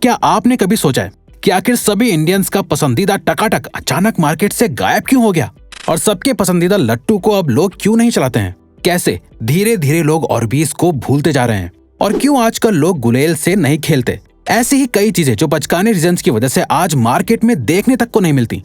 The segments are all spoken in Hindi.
क्या आपने कभी सोचा है कि आखिर सभी इंडियंस का पसंदीदा टकाटक अचानक मार्केट से गायब क्यों हो गया? और सबके पसंदीदा लट्टू को अब लोग क्यों नहीं चलाते हैं? कैसे धीरे धीरे लोग ऑर्बीज को भूलते जा रहे हैं? और क्यों आजकल लोग गुलेल से नहीं खेलते? ऐसी ही कई चीजें जो बचकाने रीजंस की वजह से आज मार्केट में देखने तक को नहीं मिलती।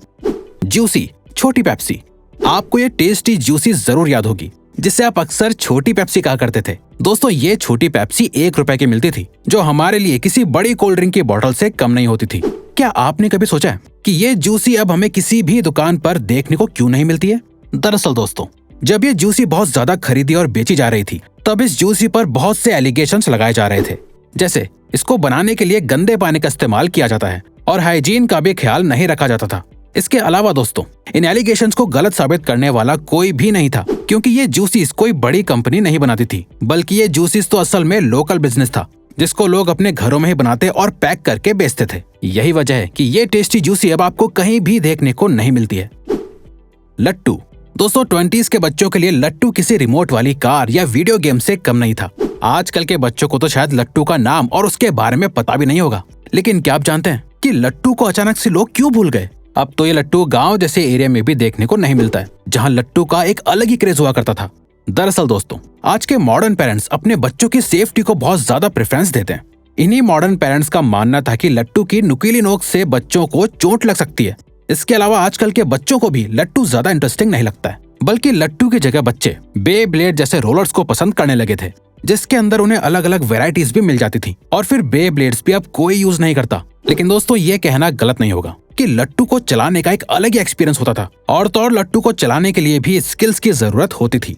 जूसी छोटी पेप्सी। आपको ये टेस्टी जूसी जरूर याद होगी, जिसे आप अक्सर छोटी पेप्सी कहा करते थे। दोस्तों, ये छोटी पेप्सी 1 रुपए की मिलती थी, जो हमारे लिए किसी बड़ी कोल्ड ड्रिंक की बोतल से कम नहीं होती थी। क्या आपने कभी सोचा है कि ये जूसी अब हमें किसी भी दुकान पर देखने को क्यों नहीं मिलती है? दरअसल दोस्तों, जब ये जूसी बहुत ज्यादा खरीदी और बेची जा रही थी, तब इस जूसी पर बहुत से एलिगेशंस लगाए जा रहे थे, जैसे इसको बनाने के लिए गंदे पानी का इस्तेमाल किया जाता है और हाइजीन का भी ख्याल नहीं रखा जाता था। इसके अलावा दोस्तों, इन एलिगेशंस को गलत साबित करने वाला कोई भी नहीं था, क्योंकि ये जूसीस कोई बड़ी कंपनी नहीं बनाती थी, बल्कि ये जूसीस तो असल में लोकल बिजनेस था, जिसको लोग अपने घरों में ही बनाते और पैक करके बेचते थे। यही वजह है कि ये टेस्टी जूसी अब आपको कहीं भी देखने को नहीं मिलती है। लट्टू। दोस्तों, 20s के बच्चों के लिए लट्टू किसी रिमोट वाली कार या वीडियो गेम से कम नहीं था। आजकल के बच्चों को तो शायद लट्टू का नाम और उसके बारे में पता भी नहीं होगा, लेकिन क्या आप जानते हैं कि लट्टू को अचानक से लोग क्यों भूल गए? अब तो ये लट्टू गांव जैसे एरिया में भी देखने को नहीं मिलता है, जहां लट्टू का एक अलग ही क्रेज हुआ करता था। दरअसल दोस्तों, आज के मॉडर्न पेरेंट्स अपने बच्चों की सेफ्टी को बहुत ज्यादा प्रेफरेंस देते हैं। इन्हीं मॉडर्न पेरेंट्स का मानना था कि लट्टू की नुकीली नोक से बच्चों को चोट लग सकती है। इसके अलावा आजकल के बच्चों को भी लट्टू ज्यादा इंटरेस्टिंग नहीं लगता है, बल्कि लट्टू की जगह बच्चे बे ब्लेड जैसे रोलर्स को पसंद करने लगे थे, जिसके अंदर उन्हें अलग अलग वेराइटीज भी मिल जाती थी। और फिर बे ब्लेड्स भी अब कोई यूज नहीं करता। लेकिन दोस्तों, ये कहना गलत नहीं होगा कि लट्टू को चलाने का एक अलग ही एक्सपीरियंस होता था, और तो और लट्टू को चलाने के लिए भी स्किल्स की जरूरत होती थी।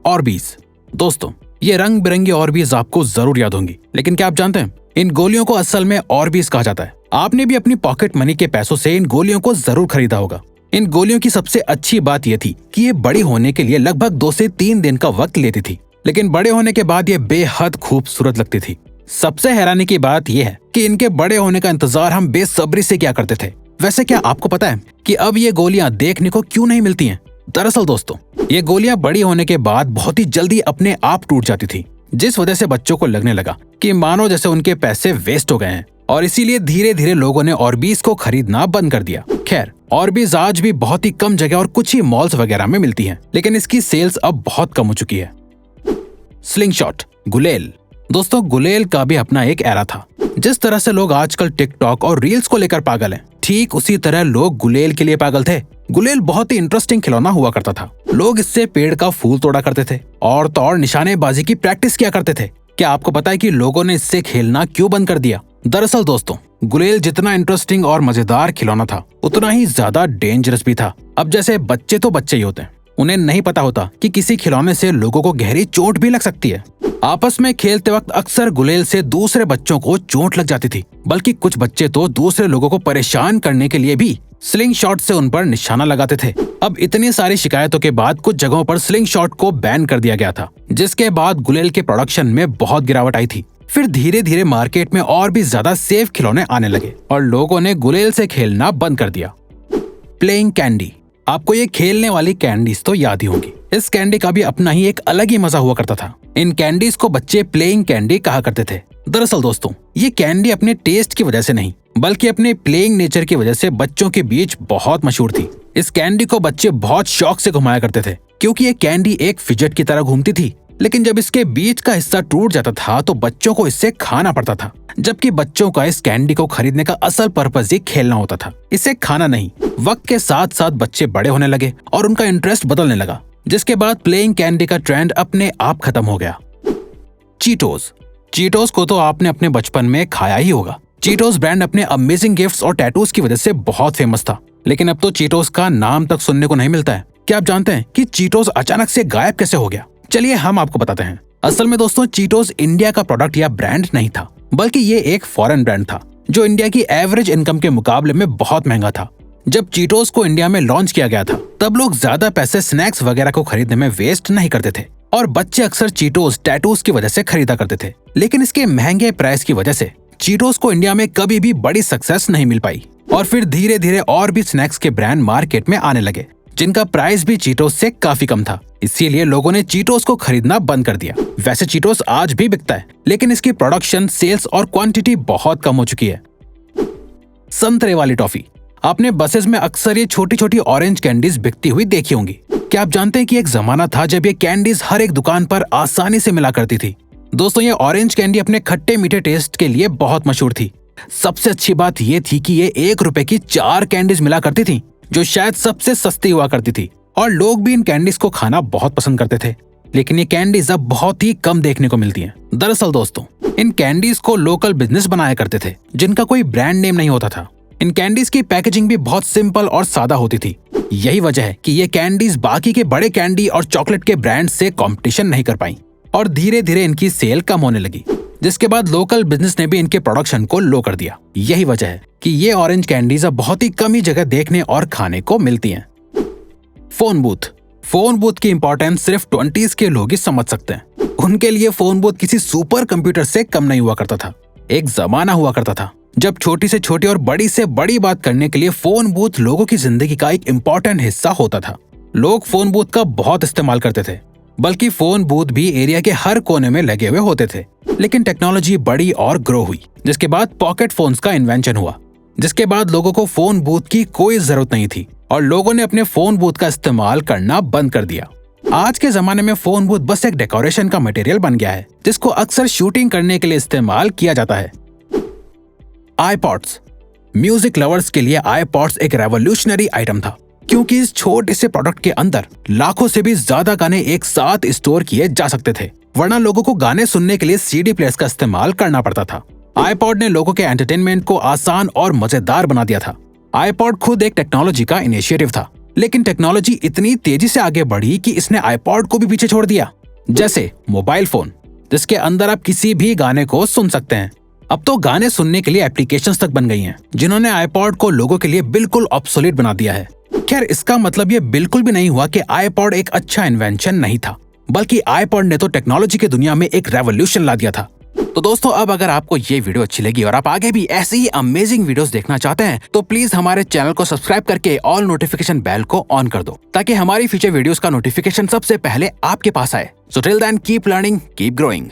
ऑर्बीज। दोस्तों, ये रंग बिरंगी ऑर्बीज आपको जरूर याद होंगी, लेकिन क्या आप जानते हैं इन गोलियों को असल में ऑर्बीज कहा जाता है। आपने भी अपनी पॉकेट मनी के पैसों से इन गोलियों को जरूर खरीदा होगा। इन गोलियों की सबसे अच्छी बात यह थी कि ये बड़ी होने के लिए लगभग 2 से 3 दिन का वक्त लेती थी, लेकिन बड़े होने के बाद ये बेहद खूबसूरत लगती थी। सबसे हैरानी की बात यह है कि इनके बड़े होने का इंतजार हम बेसब्री से किया करते थे। वैसे क्या आपको पता है कि अब ये गोलियां देखने को क्यों नहीं मिलती हैं? दरअसल दोस्तों, ये गोलियां बड़ी होने के बाद बहुत ही जल्दी अपने आप टूट जाती थी, जिस वजह से बच्चों को लगने लगा कि मानो जैसे उनके पैसे वेस्ट हो गए हैं, और इसीलिए धीरे धीरे लोगों ने ऑर्बीज को खरीदना बंद कर दिया। खैर, ऑर्बीज आज भी बहुत ही कम जगह और कुछ ही मॉल्स वगैरह में मिलती है, लेकिन इसकी सेल्स अब बहुत कम हो चुकी है। स्लिंगशॉट। गुलेल। दोस्तों, गुलेल का भी अपना एक एरा था। जिस तरह से लोग आजकल टिकटॉक और रील्स को लेकर पागल हैं, ठीक उसी तरह लोग गुलेल के लिए पागल थे। गुलेल बहुत ही इंटरेस्टिंग खिलौना हुआ करता था। लोग इससे पेड़ का फूल तोड़ा करते थे और तो और निशानेबाजी की प्रैक्टिस किया करते थे। क्या आपको पता है कि लोगों ने इससे खेलना क्यों बंद कर दिया? दरअसल दोस्तों, गुलेल जितना इंटरेस्टिंग और मजेदार खिलौना था, उतना ही ज्यादा डेंजरस भी था। अब जैसे बच्चे तो बच्चे ही होते हैं, उन्हें नहीं पता होता कि किसी खिलौने से लोगों को गहरी चोट भी लग सकती है। आपस में खेलते वक्त अक्सर गुलेल से दूसरे बच्चों को चोट लग जाती थी, बल्कि कुछ बच्चे तो दूसरे लोगों को परेशान करने के लिए भी स्लिंग शॉट से उन पर निशाना लगाते थे। अब इतनी सारी शिकायतों के बाद कुछ जगहों पर स्लिंग शॉट को बैन कर दिया गया था, जिसके बाद गुलेल के प्रोडक्शन में बहुत गिरावट आई थी। फिर धीरे धीरे मार्केट में और भी ज्यादा सेफ खिलौने आने लगे और लोगों ने गुलेल से खेलना बंद कर दिया। Playing candy. आपको ये खेलने वाली कैंडीज तो याद ही होंगी। इस कैंडी का भी अपना ही एक अलग ही मजा हुआ करता था। इन कैंडीज को बच्चे प्लेइंग कैंडी कहा करते थे। दरअसल दोस्तों, ये कैंडी अपने टेस्ट की वजह से नहीं, बल्कि अपने प्लेइंग नेचर की वजह से बच्चों के बीच बहुत मशहूर थी। इस कैंडी को बच्चे बहुत शौक से घुमाया करते थे, क्योंकि ये कैंडी एक फिजट की तरह घूमती थी। लेकिन जब इसके बीच का हिस्सा टूट जाता था तो बच्चों को इससे खाना पड़ता था, जबकि बच्चों का इस कैंडी को खरीदने का असल पर्पज ही खेलना होता था, इसे खाना नहीं। वक्त के साथ साथ बच्चे बड़े होने लगे और उनका इंटरेस्ट बदलने लगा, जिसके बाद प्लेइंग कैंडी का ट्रेंड अपने आप खत्म हो गया। चीटोस। चीटोस को तो आपने अपने बचपन में खाया ही होगा। चीटोस ब्रांड अपने अमेजिंग गिफ्ट्स और टैटूज की वजह से बहुत फेमस था, लेकिन अब तो चीटोस का नाम तक सुनने को नहीं मिलता है। क्या आप जानते हैं कि चीटोस अचानक से गायब कैसे हो गया? चलिए हम आपको बताते हैं। असल में दोस्तों, चीटोस इंडिया का प्रोडक्ट या ब्रांड नहीं था, बल्कि ये एक फॉरेन ब्रांड था, जो इंडिया की एवरेज इनकम के मुकाबले में बहुत महंगा था। जब चीटोस को इंडिया में लॉन्च किया गया था, तब लोग ज्यादा पैसे स्नैक्स वगैरह को खरीदने में वेस्ट नहीं करते थे, और बच्चे अक्सर चीटोस टैटूज की वजह से खरीदा करते थे। लेकिन इसके महंगे प्राइस की वजह से चीटोस को इंडिया में कभी भी बड़ी सक्सेस नहीं मिल पाई, और फिर धीरे धीरे और भी स्नैक्स के ब्रांड मार्केट में आने लगे, जिनका प्राइस भी चीटोस से काफी कम था। इसीलिए लोगों ने चीटोस को खरीदना बंद कर दिया। वैसे चीटोस आज भी बिकता है, लेकिन इसकी प्रोडक्शन, सेल्स और क्वांटिटी बहुत कम हो चुकी है। संतरे वाली टॉफी। आपने बसेस में अक्सर ये छोटी छोटी ऑरेंज कैंडीज बिकती हुई देखी होंगी। क्या आप जानते हैं कि एक जमाना था जब ये कैंडीज हर एक दुकान पर आसानी से मिला करती थी। दोस्तों, ये ऑरेंज कैंडी अपने खट्टे मीठे टेस्ट के लिए बहुत मशहूर थी। सबसे अच्छी बात ये थी कि ये 1 रुपए की 4 कैंडीज मिला करती थी, जो शायद सबसे सस्ती हुआ करती थी, और लोग भी इन कैंडीज को खाना बहुत पसंद करते थे। लेकिन ये कैंडीज अब बहुत ही कम देखने को मिलती हैं। दरअसल दोस्तों, इन कैंडीज को लोकल बिजनेस बनाया करते थे, जिनका कोई ब्रांड नेम नहीं होता था। इन कैंडीज की पैकेजिंग भी बहुत सिंपल और सादा होती थी। यही वजह है कि ये कैंडीज बाकी के बड़े कैंडी और चॉकलेट के ब्रांड से कंपटीशन नहीं कर पाई, और धीरे धीरे इनकी सेल कम होने लगी, जिसके बाद लोकल बिजनेस ने भी इनके प्रोडक्शन को लो कर दिया। यही वजह है कि ये ऑरेंज कैंडीज अब बहुत ही कम ही जगह देखने और खाने को मिलती हैं। Phone booth. फोन बूथ की इंपॉर्टेंस सिर्फ 20s के लोग ही समझ सकते हैं। उनके लिए फोन बूथ किसी सुपर कंप्यूटर से कम नहीं हुआ करता था। एक जमाना हुआ करता था जब छोटी से छोटी और बड़ी से बड़ी बात करने के लिए फोन बूथ लोगों की जिंदगी का एक इम्पोर्टेंट हिस्सा होता था। लोग फोन बूथ का बहुत इस्तेमाल करते थे, बल्कि फोन बूथ भी एरिया के हर कोने में लगे हुए होते थे। लेकिन टेक्नोलॉजी बड़ी और ग्रो हुई, जिसके बाद पॉकेट फोन्स का इन्वेंशन हुआ, जिसके बाद लोगों को फोन बूथ की कोई जरूरत नहीं थी और लोगों ने अपने फोन बूथ का इस्तेमाल करना बंद कर दिया। आज के जमाने में फोन बूथ बस एक डेकोरेशन का मटेरियल बन गया है, जिसको अक्सर शूटिंग करने के लिए इस्तेमाल किया जाता है। आईपॉड्स। म्यूजिक लवर्स के लिए आईपॉड्स एक रेवोल्यूशनरी आइटम था, क्योंकि इस छोटे से प्रोडक्ट के अंदर लाखों से भी ज्यादा गाने एक साथ स्टोर किए जा सकते थे, वरना लोगों को गाने सुनने के लिए सीडी प्लेयर्स का इस्तेमाल करना पड़ता था। आईपॉड ने लोगों के एंटरटेनमेंट को आसान और मजेदार बना दिया था। आईपॉड खुद एक टेक्नोलॉजी का इनिशिएटिव था, लेकिन टेक्नोलॉजी इतनी तेजी से आगे बढ़ी कि इसने आईपॉड को भी पीछे छोड़ दिया। जैसे मोबाइल फोन, जिसके अंदर आप किसी भी गाने को सुन सकते हैं। अब तो गाने सुनने के लिए एप्लीकेशंस तक बन गई हैं, जिन्होंने आईपॉड को लोगों के लिए बिल्कुल ऑब्सोलीट बना दिया है। खैर, इसका मतलब ये बिल्कुल भी नहीं हुआ कि आईपॉड एक अच्छा इन्वेंशन नहीं था, बल्कि आईपॉड ने तो टेक्नोलॉजी की दुनिया में एक रेवोल्यूशन ला दिया था। तो दोस्तों, अब अगर आपको ये वीडियो अच्छी लगी और आप आगे भी ऐसी ही अमेजिंग वीडियोस देखना चाहते हैं, तो प्लीज हमारे चैनल को सब्सक्राइब करके ऑल नोटिफिकेशन बेल को ऑन कर दो, ताकि हमारी फ्यूचर वीडियोस का नोटिफिकेशन सबसे पहले आपके पास आए। So till then, keep learning, keep growing.